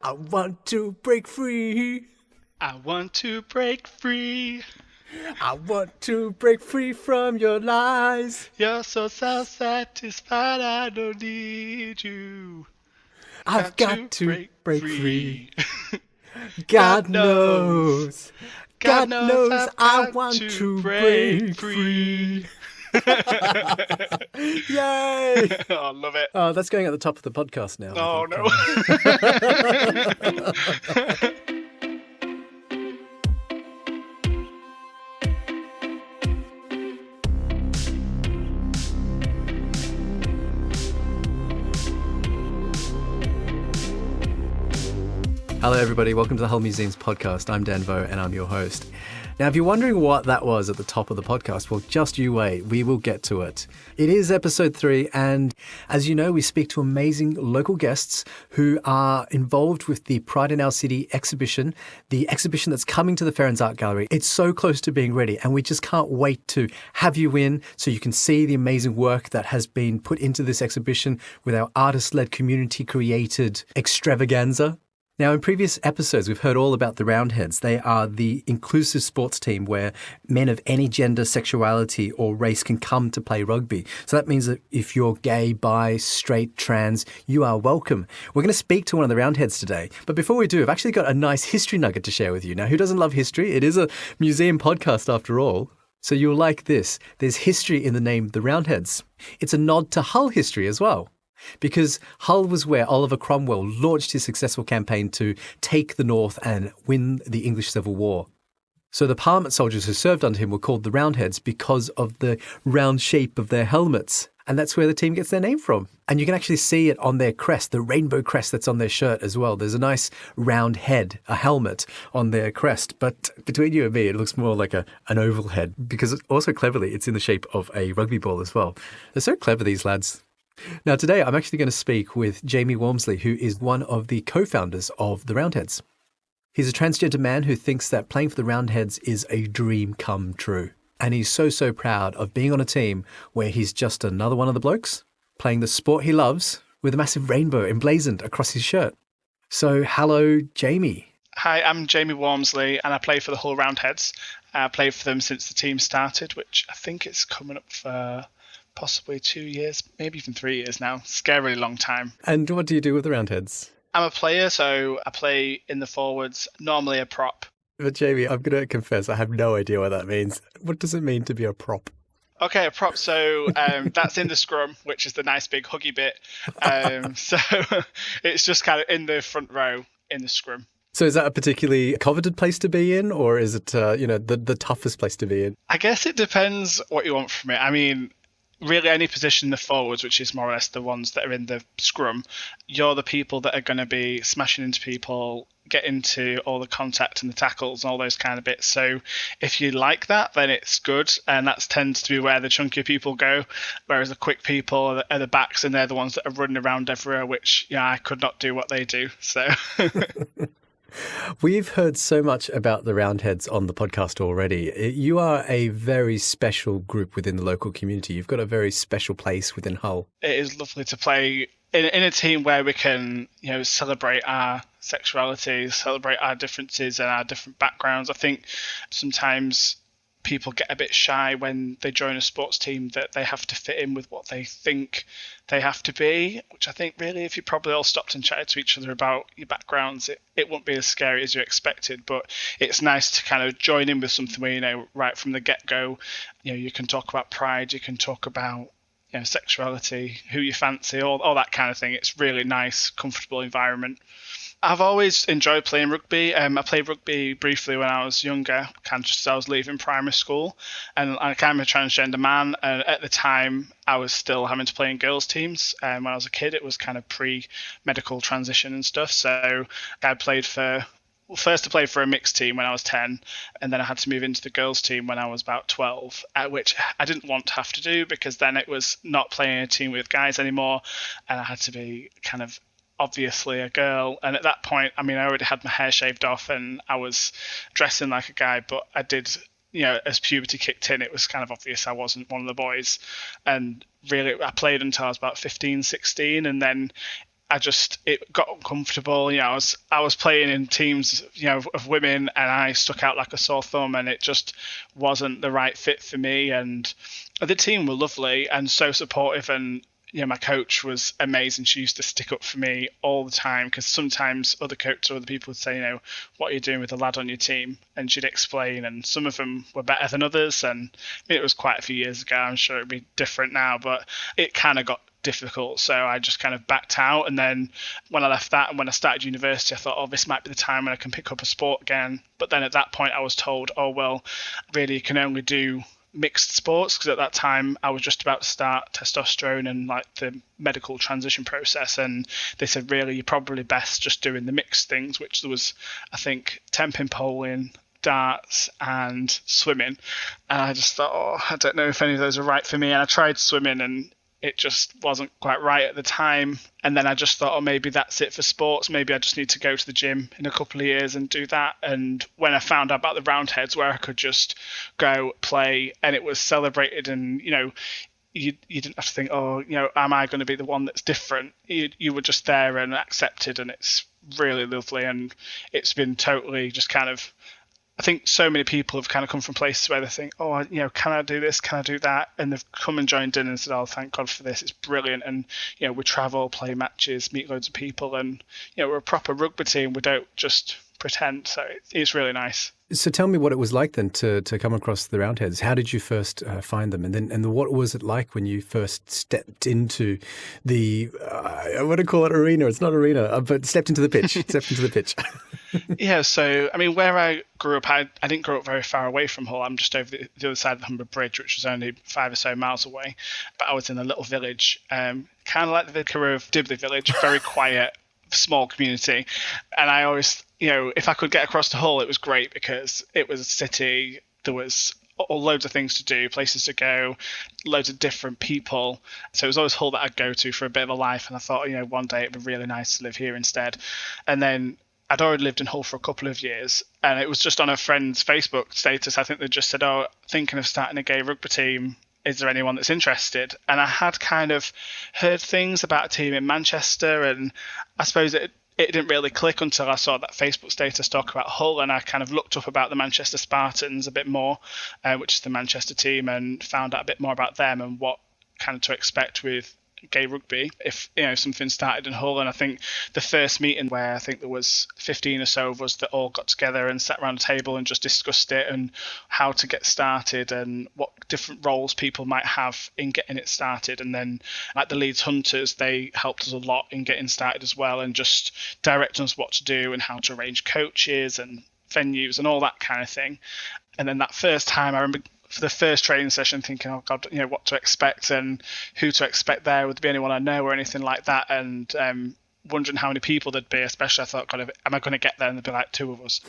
I want to break free. I want to break free. I want to break free from your lies. You're so self-satisfied, I don't need you. I've got to break free. God God knows. God knows I've I got want to break break free. Yay! Oh, I love it. Oh, that's going at the top of the podcast now. Oh, no. Hello, everybody. Welcome to the Hull Museums podcast. I'm Dan Vo, and I'm your host. Now, if you're wondering what that was at the top of the podcast, well, just you wait. We will get to it. It is episode 3, and as you know, we speak to amazing local guests who are involved with the Pride in Our City exhibition, the exhibition that's coming to the Fair and Art Gallery. It's so close to being ready, and we just can't wait to have you in so you can see the amazing work that has been put into this exhibition with our artist-led, community-created extravaganza. Now, in previous episodes, we've heard all about the Roundheads. They are the inclusive sports team where men of any gender, sexuality or race can come to play rugby. So that means that if you're gay, bi, straight, trans, you are welcome. We're going to speak to one of the Roundheads today. But before we do, I've actually got a nice history nugget to share with you. Now, who doesn't love history? It is a museum podcast after all. So you'll like this. There's history in the name the Roundheads. It's a nod to Hull history as well. Because Hull was where Oliver Cromwell launched his successful campaign to take the North and win the English Civil War. So the Parliament soldiers who served under him were called the Roundheads because of the round shape of their helmets. And that's where the team gets their name from. And you can actually see it on their crest, the rainbow crest that's on their shirt as well. There's a nice round head, a helmet on their crest. But between you and me, it looks more like an oval head because also cleverly, it's in the shape of a rugby ball as well. They're so clever, these lads. Now, today I'm actually going to speak with Jamie Walmsley, who is one of the co-founders of the Roundheads. He's a transgender man who thinks that playing for the Roundheads is a dream come true. And he's so proud of being on a team where he's just another one of the blokes playing the sport he loves with a massive rainbow emblazoned across his shirt. So, hello, Jamie. Hi, I'm Jamie Walmsley, and I play for the Hull Roundheads. I've played for them since the team started, which I think it's coming up for possibly 2 years, maybe even 3 years now. Scarily long time. And what do you do with the Roundheads? I'm a player, so I play in the forwards, normally a prop. But Jamie, I'm going to confess, I have no idea what that means. What does it mean to be a prop? Okay, a prop. So that's in the scrum, which is the nice big huggy bit. So it's just kind of in the front row in the scrum. So is that a particularly coveted place to be in, or is it, the toughest place to be in? I guess it depends what you want from it. I mean, really any position in the forwards, which is more or less the ones that are in the scrum, you're the people that are going to be smashing into people, get into all the contact and the tackles and all those kind of bits. So if you like that, then it's good. And that tends to be where the chunkier people go, whereas the quick people are the backs, and they're the ones that are running around everywhere, which, I could not do what they do. So... We've heard so much about the Roundheads on the podcast already. You are a very special group within the local community. You've got a very special place within Hull. It is lovely to play in a team where we can, celebrate our sexuality, celebrate our differences and our different backgrounds. I think sometimes people get a bit shy when they join a sports team that they have to fit in with what they think they have to be, which I think really if you probably all stopped and chatted to each other about your backgrounds, it wouldn't be as scary as you expected. But it's nice to kind of join in with something where, right from the get-go, you can talk about pride, you can talk about sexuality, who you fancy, all that kind of thing. It's really nice, comfortable environment. I've always enjoyed playing rugby. I played rugby briefly when I was younger, kind of just as I was leaving primary school. And I'm kind of a transgender man. And at the time, I was still having to play in girls' teams. When I was a kid, it was kind of pre-medical transition and stuff. So I played for a mixed team when I was 10, and then I had to move into the girls' team when I was about 12, which I didn't want to have to do because then it was not playing a team with guys anymore, and I had to be kind of obviously a girl. And at that point, I already had my hair shaved off and I was dressing like a guy, but I did, as puberty kicked in, it was kind of obvious I wasn't one of the boys. And really, I played until I was about 15, 16, and then it got uncomfortable. I was playing in teams, of women, and I stuck out like a sore thumb, and it just wasn't the right fit for me. And the team were lovely and so supportive, and my coach was amazing. She used to stick up for me all the time, because sometimes other coaches or other people would say, what are you doing with the lad on your team? And she'd explain, and some of them were better than others. And it was quite a few years ago. I'm sure it'd be different now, but it kind of got difficult. So I just kind of backed out. And then when I left that and when I started university, I thought, oh, this might be the time when I can pick up a sport again. But then at that point I was told, oh, well, really you can only do mixed sports, because at that time I was just about to start testosterone and like the medical transition process, and they said really you're probably best just doing the mixed things, which there was I think temping, polling, darts and swimming. And I just thought, oh, I don't know if any of those are right for me. And I tried swimming and it just wasn't quite right at the time. And then I just thought, oh, maybe that's it for sports. Maybe I just need to go to the gym in a couple of years and do that. And when I found out about the Roundheads, where I could just go play and it was celebrated, and, you didn't have to think, oh, am I going to be the one that's different? You were just there and accepted, and it's really lovely. And it's been totally just kind of, I think so many people have kind of come from places where they think, oh, can I do this? Can I do that? And they've come and joined in and said, oh, thank God for this. It's brilliant. And, we travel, play matches, meet loads of people. And, we're a proper rugby team. We don't just pretend. So it's really nice. So tell me what it was like then to come across the Roundheads. How did you first find them? And what was it like when you first stepped into the, I want to call it arena. It's not arena, but stepped into the pitch. Yeah, so, where I grew up, I didn't grow up very far away from Hull. I'm just over the other side of the Humber Bridge, which was only 5 or so miles away. But I was in a little village, kind of like the vicar of Dibley Village, very quiet, small community. And I always, if I could get across to Hull, it was great, because it was a city. There was loads of things to do, places to go, loads of different people. So it was always Hull that I'd go to for a bit of a life. And I thought, one day it'd be really nice to live here instead. And then I'd already lived in Hull for a couple of years, and it was just on a friend's Facebook status. I think they just said, oh, thinking of starting a gay rugby team. Is there anyone that's interested? And I had kind of heard things about a team in Manchester, and I suppose it didn't really click until I saw that Facebook status talk about Hull, and I kind of looked up about the Manchester Spartans a bit more, which is the Manchester team, and found out a bit more about them and what kind of to expect with gay rugby if something started in Hull. And I think the first meeting, where I think there was 15 or so of us that all got together and sat around a table and just discussed it and how to get started and what different roles people might have in getting it started. And then like the Leeds Hunters, they helped us a lot in getting started as well, and just directing us what to do and how to arrange coaches and venues and all that kind of thing. And then that first time, I remember for the first training session thinking, oh God, what to expect and who to expect there. Would there be anyone I know or anything like that? And wondering how many people there'd be, especially I thought, God, am I going to get there and there'd be like 2 of us?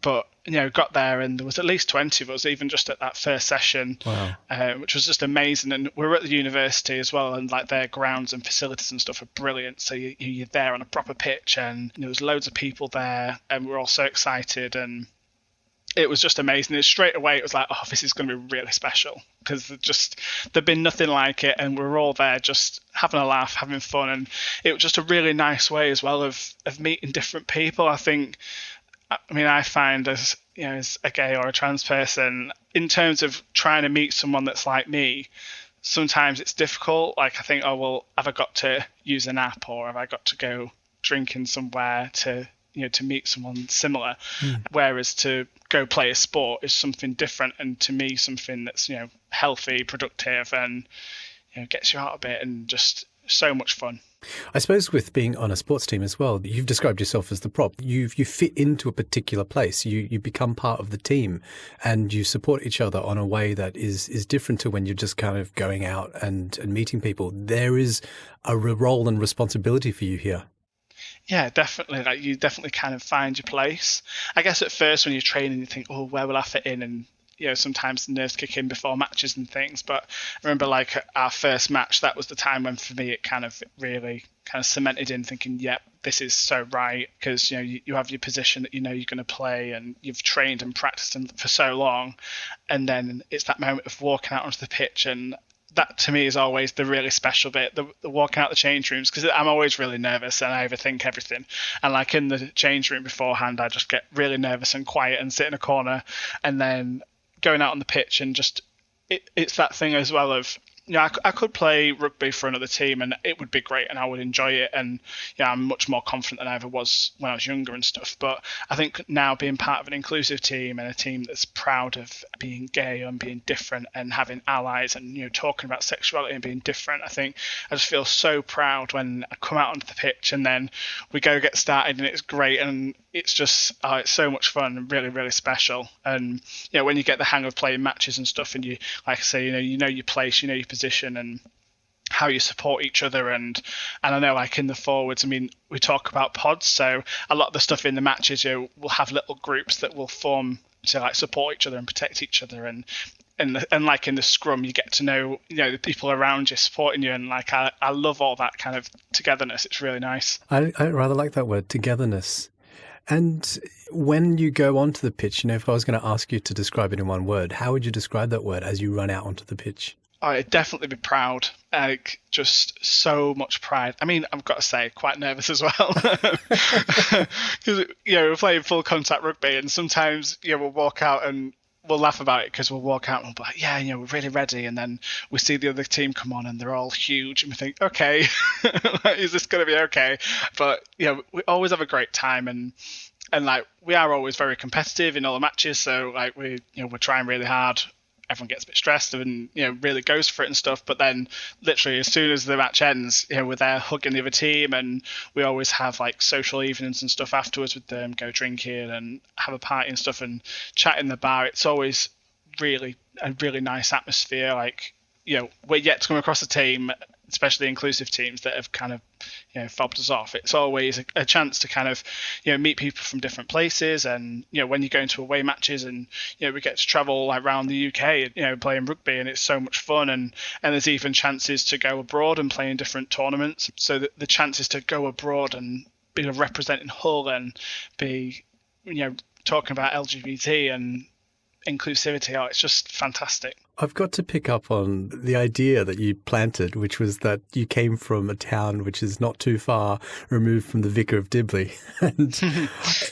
But, got there and there was at least 20 of us, even just at that first session. Wow. Which was just amazing. And we were at the university as well, and like their grounds and facilities and stuff are brilliant. So you're there on a proper pitch, and there was loads of people there, and we were all so excited, and it was just amazing. Straight away, it was like, oh, this is going to be really special, because there'd been nothing like it, and we were all there just having a laugh, having fun, and it was just a really nice way as well of meeting different people. I think, I find as a gay or a trans person, in terms of trying to meet someone that's like me, sometimes it's difficult. Like I think, oh well, have I got to use an app, or have I got to go drinking somewhere to meet someone similar? Whereas to go play a sport is something different, and to me something that's healthy, productive, and gets you out a bit, and just so much fun. I suppose with being on a sports team as well, you've described yourself as the prop. You fit into a particular place. You become part of the team, and you support each other on a way that is different to when you're just kind of going out and meeting people. There is a role and responsibility for you here. Yeah, definitely. Like you definitely kind of find your place. I guess at first when you're training, you think, oh, where will I fit in? And sometimes the nerves kick in before matches and things. But I remember like our first match, that was the time when for me it kind of really kind of cemented in, thinking, yep, this is so right, because you have your position that you're going to play, and you've trained and practiced for so long, and then it's that moment of walking out onto the pitch, and that to me is always the really special bit, the walking out the change rooms, because I'm always really nervous and I overthink everything. And like in the change room beforehand, I just get really nervous and quiet and sit in a corner, and then going out on the pitch and just it's that thing as well of, I could play rugby for another team and it would be great and I would enjoy it, and I'm much more confident than I ever was when I was younger and stuff. But I think now being part of an inclusive team and a team that's proud of being gay and being different and having allies and talking about sexuality and being different, I think I just feel so proud when I come out onto the pitch and then we go get started and it's great, and it's just it's so much fun and really, really special. And when you get the hang of playing matches and stuff, and you, like I say, you know your place, you know your position and how you support each other. And I know, like in the forwards, I mean, we talk about pods, so a lot of the stuff in the matches, we'll have little groups that will form to like support each other and protect each other. And like in the scrum, you get to know the people around you supporting you, and like I love all that kind of togetherness. It's really nice. I rather like that word, togetherness. And when you go onto the pitch, if I was going to ask you to describe it in one word, how would you describe that word as you run out onto the pitch? I'd definitely be proud. Like, just so much pride. I mean, I've got to say, quite nervous as well. Because, we're playing full contact rugby, and sometimes, we'll walk out and we'll laugh about it because we'll walk out and we'll be like, yeah, we're really ready. And then we see the other team come on and they're all huge. And we think, okay, is this going to be okay? But, we always have a great time. And like, we are always very competitive in all the matches. So, like, we're trying really hard. Everyone gets a bit stressed and, really goes for it and stuff. But then literally as soon as the match ends, we're there hugging the other team, and we always have like social evenings and stuff afterwards with them, go drinking and have a party and stuff and chat in the bar. It's always really a really nice atmosphere. Like, we're yet to come across a team, especially inclusive teams, that have kind of, fobbed us off. It's always a chance to kind of, meet people from different places. And, when you go into away matches and, we get to travel like around the UK, playing rugby, and it's so much fun. And there's even chances to go abroad and play in different tournaments. So the chances to go abroad and be representing Hull and be, talking about LGBT and inclusivity, it's just fantastic. I've got to pick up on the idea that you planted, which was that you came from a town which is not too far removed from the Vicar of Dibley. And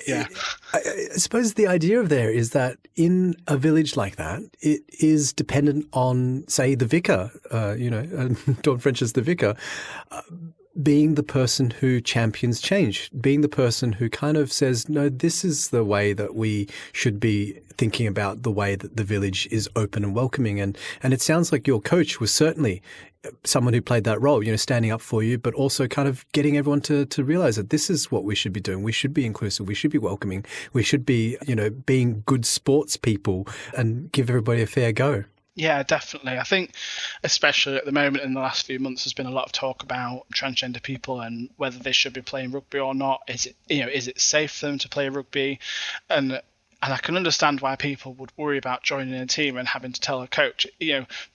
yeah, I suppose the idea of there is that in a village like that, it is dependent on, say, the vicar, Dawn French is the vicar, being the person who champions change, being the person who kind of says, no, this is the way that we should be thinking about the way that the village is open and welcoming. And it sounds like your coach was certainly someone who played that role, standing up for you, but also kind of getting everyone to realize that this is what we should be doing. We should be inclusive. We should be welcoming. We should be, being good sports people and give everybody a fair go. Yeah, definitely. I think especially at the moment in the last few months, there's been a lot of talk about transgender people and whether they should be playing rugby or not. Is it safe for them to play rugby? And I can understand why people would worry about joining a team and having to tell a coach,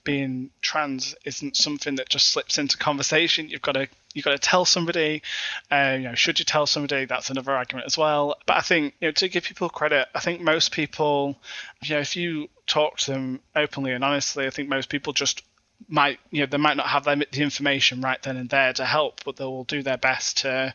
being trans isn't something that just slips into conversation. You've got to tell somebody. Should you tell somebody? That's another argument as well. But I think, to give people credit, I think most people, if you talk to them openly and honestly, I think most people just might, they might not have the information right then and there to help, but they will do their best to,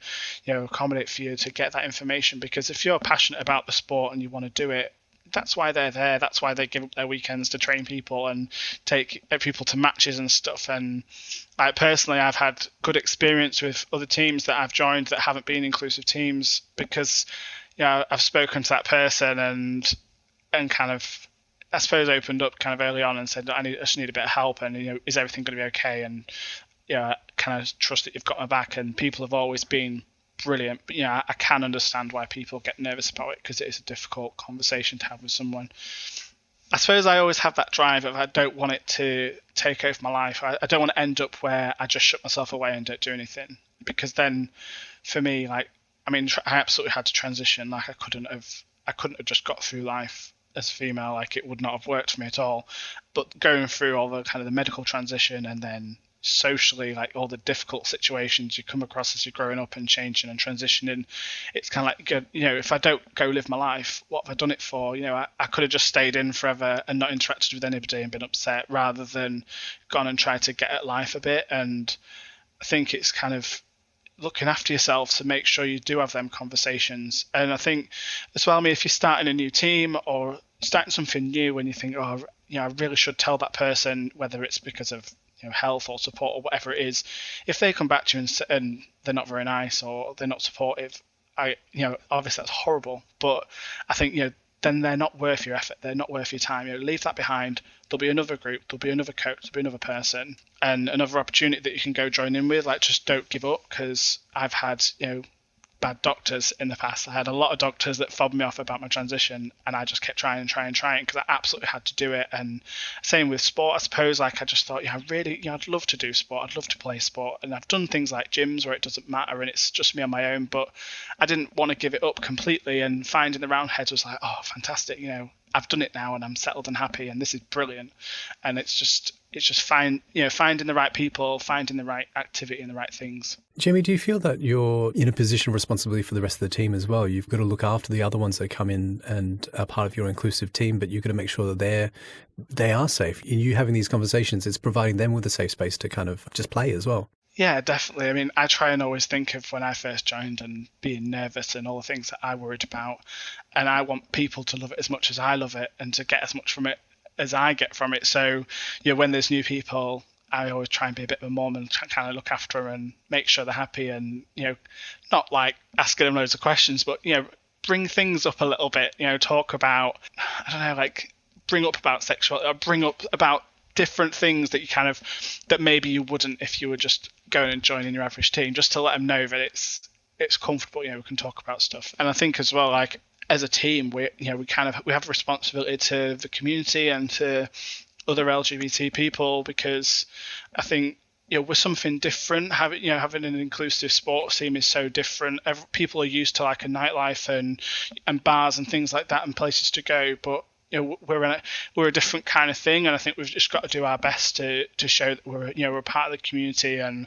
accommodate for you to get that information. Because if you're passionate about the sport and you want to do it, that's why they're there. That's why they give up their weekends to train people and take people to matches and stuff. And personally, I've had good experience with other teams that I've joined that haven't been inclusive teams because, I've spoken to that person and kind of, I suppose, opened up kind of early on and said, I just need a bit of help, and is everything going to be okay? And kind of trust that you've got my back. And people have always been brilliant. But I can understand why people get nervous about it because it is a difficult conversation to have with someone. I suppose I always have that drive of I don't want it to take over my life. I don't want to end up where I just shut myself away and don't do anything, because then for me, I absolutely had to transition. Like I couldn't have just got through life as a female. Like it would not have worked for me at all. But going through all the kind of the medical transition and then socially, like all the difficult situations you come across as you're growing up and changing and transitioning. It's kind of like, if I don't go live my life, what have I done it for? I could have just stayed in forever and not interacted with anybody and been upset, rather than gone and tried to get at life a bit. And I think it's kind of looking after yourself to make sure you do have them conversations. And I think as well, if you're starting a new team or starting something new and you think, I really should tell that person, whether it's because of health or support or whatever it is, if they come back to you and they're not very nice or they're not supportive, obviously that's horrible, but I think then they're not worth your effort, they're not worth your time. Leave that behind. There'll be another group, there'll be another coach, there'll be another person and another opportunity that you can go join in with. Like, just don't give up, because I've had bad doctors in the past. I had a lot of doctors that fobbed me off about my transition, and I just kept trying because I absolutely had to do it. And same with sport, I suppose. Like, I just thought, I'd love to do sport, I'd love to play sport, and I've done things like gyms where it doesn't matter and it's just me on my own, but I didn't want to give it up completely. And finding the Roundheads was like, oh, fantastic, I've done it now and I'm settled and happy and this is brilliant. And it's just finding the right people, finding the right activity and the right things. Jamie, do you feel that you're in a position of responsibility for the rest of the team as well? You've got to look after the other ones that come in and are part of your inclusive team, but you've got to make sure that they are safe. In you having these conversations, it's providing them with a safe space to kind of just play as well. Yeah, definitely. I try and always think of when I first joined and being nervous and all the things that I worried about. And I want people to love it as much as I love it and to get as much from it as I get from it. So, when there's new people, I always try and be a bit of a mom and kind of look after them and make sure they're happy and, not like asking them loads of questions, but, bring things up a little bit, talk about, bring up about bring up about different things that that maybe you wouldn't if you were just going and joining your average team, just to let them know that it's comfortable. We can talk about stuff. And I think as well, like, as a team, we have a responsibility to the community and to other LGBT people, because I think we're something different. Having an inclusive sports team is so different. People are used to like a nightlife and bars and things like that and places to go, but we're a different kind of thing, and I think we've just got to do our best to show that we're part of the community and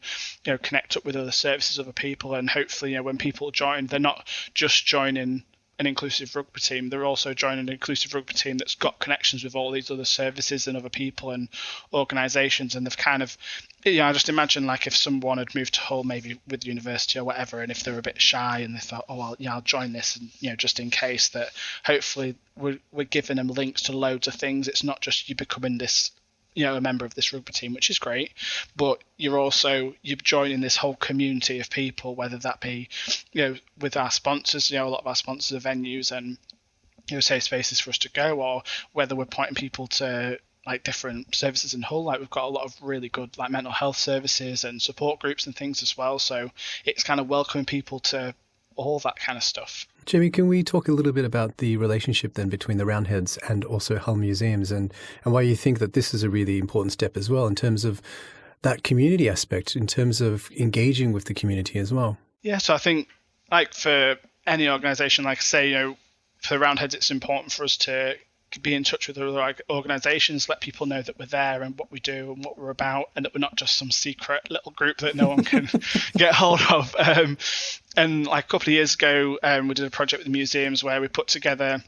connect up with other services, other people, and hopefully when people join, they're not just joining an inclusive rugby team, they're also joining an inclusive rugby team that's got connections with all these other services and other people and organisations. And they've kind of, I just imagine like if someone had moved to Hull maybe with university or whatever, and if they were a bit shy and they thought, oh well, I'll join this, and just in case, that hopefully we're giving them links to loads of things. It's not just you becoming this a member of this rugby team, which is great, but you're joining this whole community of people, whether that be with our sponsors, a lot of our sponsors are venues and safe spaces for us to go, or whether we're pointing people to like different services in Hull. Like, we've got a lot of really good like mental health services and support groups and things as well, so it's kind of welcoming people to all that kind of stuff. Jamie, can we talk a little bit about the relationship then between the Roundheads and also Hull Museums, and why you think that this is a really important step as well in terms of that community aspect, in terms of engaging with the community as well? Yeah, so I think like for any organisation, like I say, for Roundheads, it's important for us to be in touch with other organisations, let people know that we're there and what we do and what we're about, and that we're not just some secret little group that no one can get hold of. And like a couple of years ago, we did a project with the museums where we put together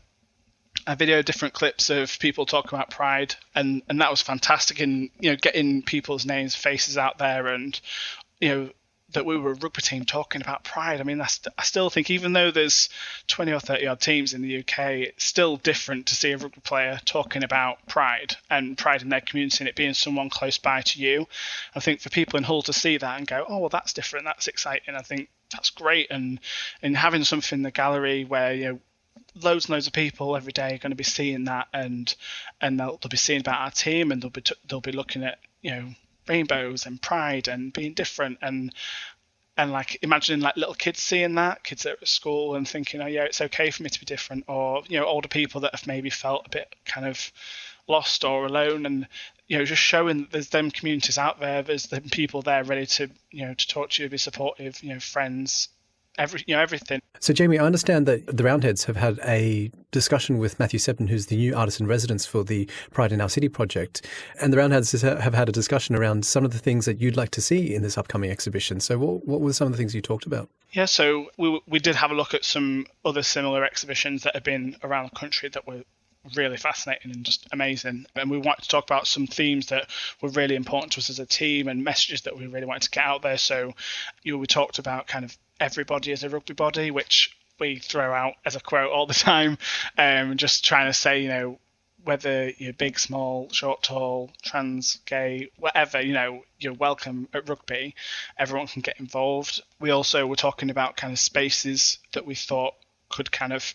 a video, different clips of people talking about Pride, and that was fantastic in getting people's names, faces out there, and that we were a rugby team talking about Pride. I still think, even though there's 20 or 30 odd teams in the UK, it's still different to see a rugby player talking about Pride and Pride in their community and it being someone close by to you. I think for people in Hull to see that and go, oh, well, that's different, that's exciting, I think that's great. And having something in the gallery where, loads and loads of people every day are going to be seeing that, and they'll be seeing about our team, and they'll be looking at, rainbows and pride and being different, and like imagining like little kids seeing that, kids that are at school and thinking, oh yeah, it's okay for me to be different, or older people that have maybe felt a bit kind of lost or alone, and just showing that there's them communities out there, there's them people there ready to to talk to you, be supportive, friends, everything. So, Jamie, I understand that the Roundheads have had a discussion with Matthew Septon, who's the new artist in residence for the Pride in Our City project. And the Roundheads have had a discussion around some of the things that you'd like to see in this upcoming exhibition. So what were some of the things you talked about? Yeah, so we did have a look at some other similar exhibitions that have been around the country that were really fascinating and just amazing. And we wanted to talk about some themes that were really important to us as a team and messages that we really wanted to get out there. So, we talked about kind of everybody as a rugby body, which we throw out as a quote all the time, just trying to say, whether you're big, small, short, tall, trans, gay, whatever, you're welcome at rugby. Everyone can get involved. We also were talking about kind of spaces that we thought could kind of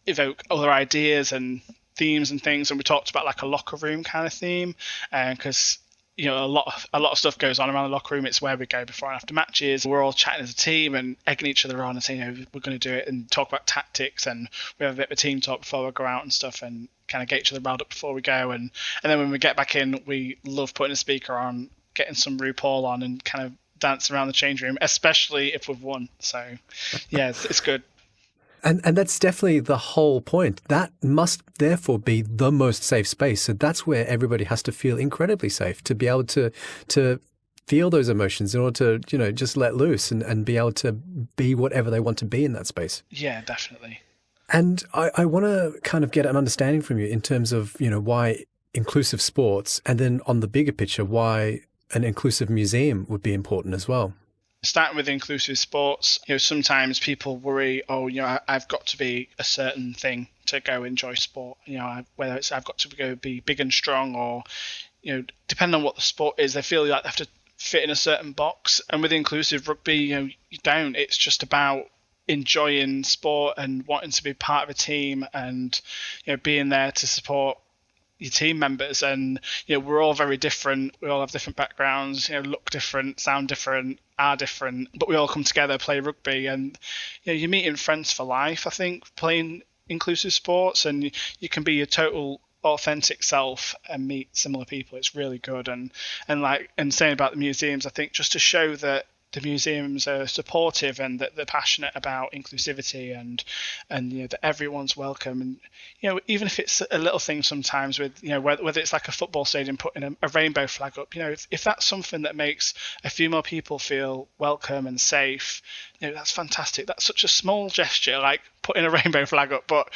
evoke other ideas and themes and things. And we talked about like a locker room kind of theme, because a lot of stuff goes on around the locker room. It's where we go before and after matches. We're all chatting as a team and egging each other on and saying, we're going to do it, and talk about tactics, and we have a bit of a team talk before we go out and stuff, and kind of get each other riled up before we go. And then when we get back in, we love putting a speaker on, getting some RuPaul on, and kind of dance around the change room, especially if we've won. So yeah, it's good. And that's definitely the whole point. That must therefore be the most safe space. So that's where everybody has to feel incredibly safe to be able to feel those emotions in order to, just let loose and be able to be whatever they want to be in that space. Yeah, definitely. And I want to kind of get an understanding from you in terms of, why inclusive sports, and then on the bigger picture, why an inclusive museum would be important as well. Starting with inclusive sports, sometimes people worry, I've got to be a certain thing to go enjoy sport. Whether it's I've got to go be big and strong, or, depending on what the sport is, they feel like they have to fit in a certain box. And with inclusive rugby, you don't. It's just about enjoying sport and wanting to be part of a team, and, being there to support your team members. And we're all very different. We all have different backgrounds, look different, sound different, are different, but we all come together, play rugby, and you're meeting friends for life. I think playing inclusive sports, and you can be your total authentic self and meet similar people. It's really good. And saying about the museums, I think just to show that the museums are supportive and that they're passionate about inclusivity and that everyone's welcome. And even if it's a little thing sometimes with whether it's like a football stadium putting a rainbow flag up, if that's something that makes a few more people feel welcome and safe, that's fantastic. That's such a small gesture, like putting a rainbow flag up, but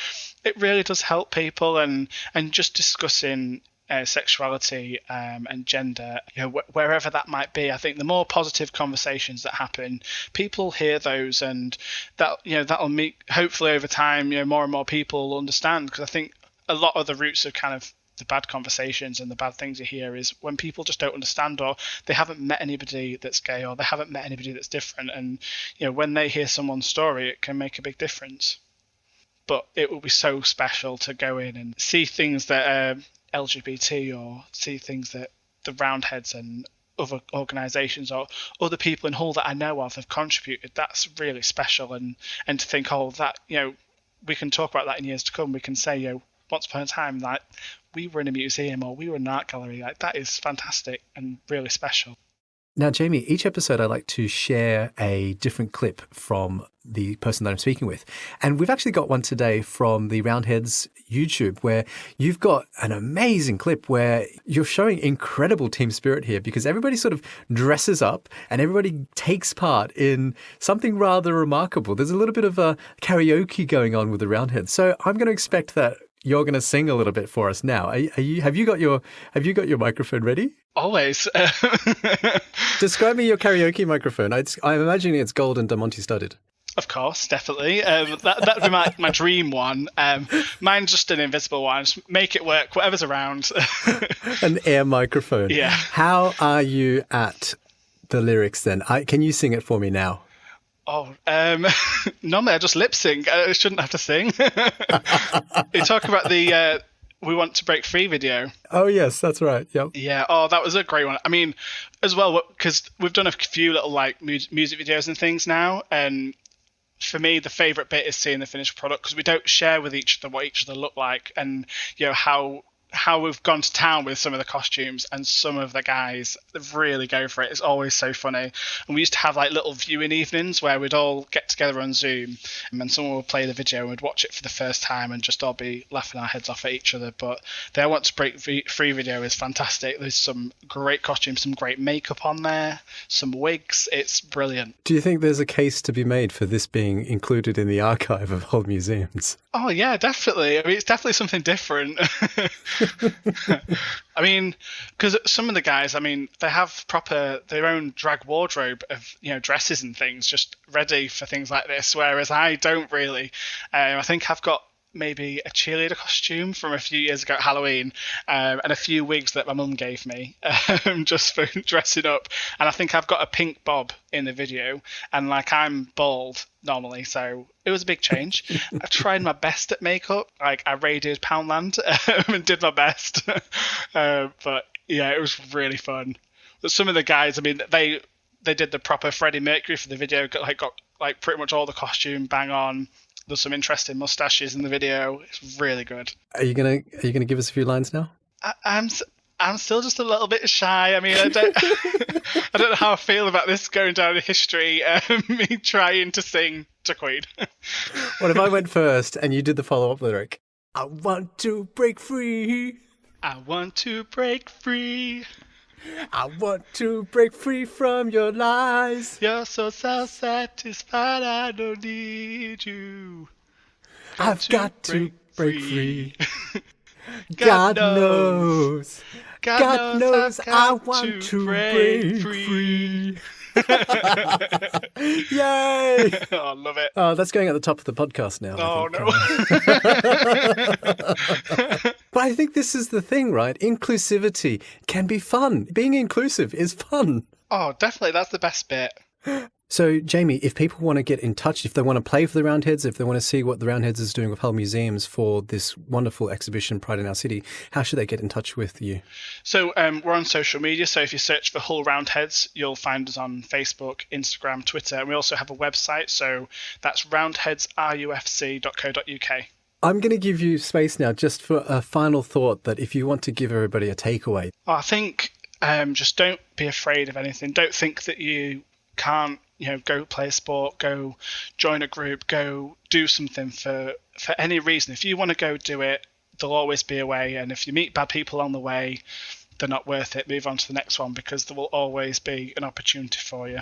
it really does help people. And just discussing sexuality and gender, wherever that might be. I think the more positive conversations that happen, people hear those, and that that'll make, hopefully over time, more and more people will understand. Because I think a lot of the roots of kind of the bad conversations and the bad things you hear is when people just don't understand, or they haven't met anybody that's gay, or they haven't met anybody that's different. And when they hear someone's story, it can make a big difference. But it will be so special to go in and see things that are LGBT, or see things that the Roundheads and other organisations or other people in Hull that I know of have contributed. That's really special. And to think, that we can talk about that in years to come. We can say, once upon a time, like we were in a museum or we were in an art gallery. Like that is fantastic and really special. Now, Jamie, each episode I like to share a different clip from the person that I'm speaking with. And we've actually got one today from the Roundheads YouTube, where you've got an amazing clip where you're showing incredible team spirit here, because everybody sort of dresses up and everybody takes part in something rather remarkable. There's a little bit of a karaoke going on with the Roundheads. So I'm going to expect that you're going to sing a little bit for us now. Have you got your microphone ready? Always. Describe me your karaoke microphone. I'm imagining it's gold and diamante studded. Of course, definitely. That'd be my dream one. Mine's just an invisible one. Just make it work, whatever's around. An air microphone. Yeah. How are you at the lyrics then? Can you sing it for me now? Oh, normally I just lip sync. I shouldn't have to sing. You talk about the We Want to Break Free video. Oh, yes, that's right. Yep. Yeah. Oh, that was a great one. I mean, as well, because we've done a few little like music videos and things now. And for me, the favourite bit is seeing the finished product, because we don't share with each other what each other look like, and how how we've gone to town with some of the costumes, and some of the guys really go for it. It's always so funny. And we used to have like little viewing evenings where we'd all get together on Zoom, and then someone would play the video and we'd watch it for the first time and just all be laughing our heads off at each other. But the I Want to Break Free video is fantastic. There's some great costumes, some great makeup on there, some wigs. It's brilliant. Do you think there's a case to be made for this being included in the archive of Hull Museums? Oh yeah, definitely. I mean, it's definitely something different. I mean, because some of the guys, I mean, they have their own drag wardrobe of, dresses and things just ready for things like this, whereas I don't really. I think I've got maybe a cheerleader costume from a few years ago at Halloween, and a few wigs that my mum gave me just for dressing up. And I think I've got a pink bob in the video, and like I'm bald normally, so it was a big change. I tried my best at makeup. Like I raided Poundland and did my best. But yeah, it was really fun. But some of the guys, I mean, they did the proper Freddie Mercury for the video, got like pretty much all the costume bang on. There's some interesting mustaches in the video. It's really good. Are you gonna give us a few lines now? I'm still just a little bit shy. I mean, I don't know how I feel about this going down in history. Me trying to sing to Queen. What if I went first and you did the follow-up lyric? I want to break free. I want to break free. I want to break free from your lies. You're so self-satisfied, I don't need you. I've got to break free. God knows. God knows I want to break free. Yay! Oh, I love it. Oh, that's going at the top of the podcast now. Oh, no. But I think this is the thing, right? Inclusivity can be fun. Being inclusive is fun. Oh, definitely. That's the best bit. So, Jamie, if people want to get in touch, if they want to play for the Roundheads, if they want to see what the Roundheads is doing with Hull Museums for this wonderful exhibition, Pride in Our City, how should they get in touch with you? So we're on social media. So if you search for Hull Roundheads, you'll find us on Facebook, Instagram, Twitter. And we also have a website. So that's roundheadsrufc.co.uk. I'm going to give you space now just for a final thought that if you want to give everybody a takeaway. I think just don't be afraid of anything. Don't think that you can't, go play a sport, go join a group, go do something for any reason. If you want to go do it, there'll always be a way. And if you meet bad people on the way, they're not worth it. Move on to the next one, because there will always be an opportunity for you.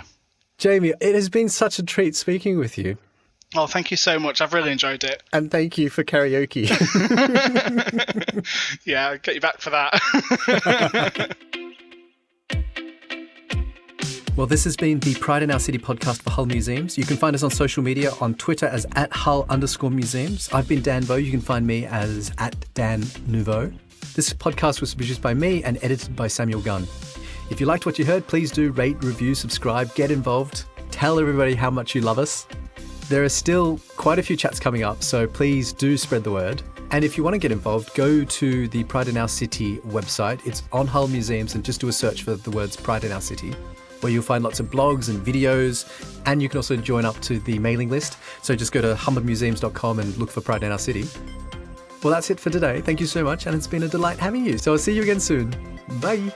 Jamie, it has been such a treat speaking with you. Oh, thank you so much. I've really enjoyed it. And thank you for karaoke. Yeah, I'll get you back for that. Well, this has been the Pride in Our City podcast for Hull Museums. You can find us on social media on Twitter as @Hull_Museums. I've been Dan Vo. You can find me as @DanNouveau. This podcast was produced by me and edited by Samuel Gunn. If you liked what you heard, please do rate, review, subscribe, get involved. Tell everybody how much you love us. There are still quite a few chats coming up, so please do spread the word. And if you want to get involved, go to the Pride in Our City website. It's on Hull Museums, and just do a search for the words Pride in Our City, where you'll find lots of blogs and videos, and you can also join up to the mailing list. So just go to humbermuseums.com and look for Pride in Our City. Well, that's it for today. Thank you so much, and it's been a delight having you. So I'll see you again soon. Bye.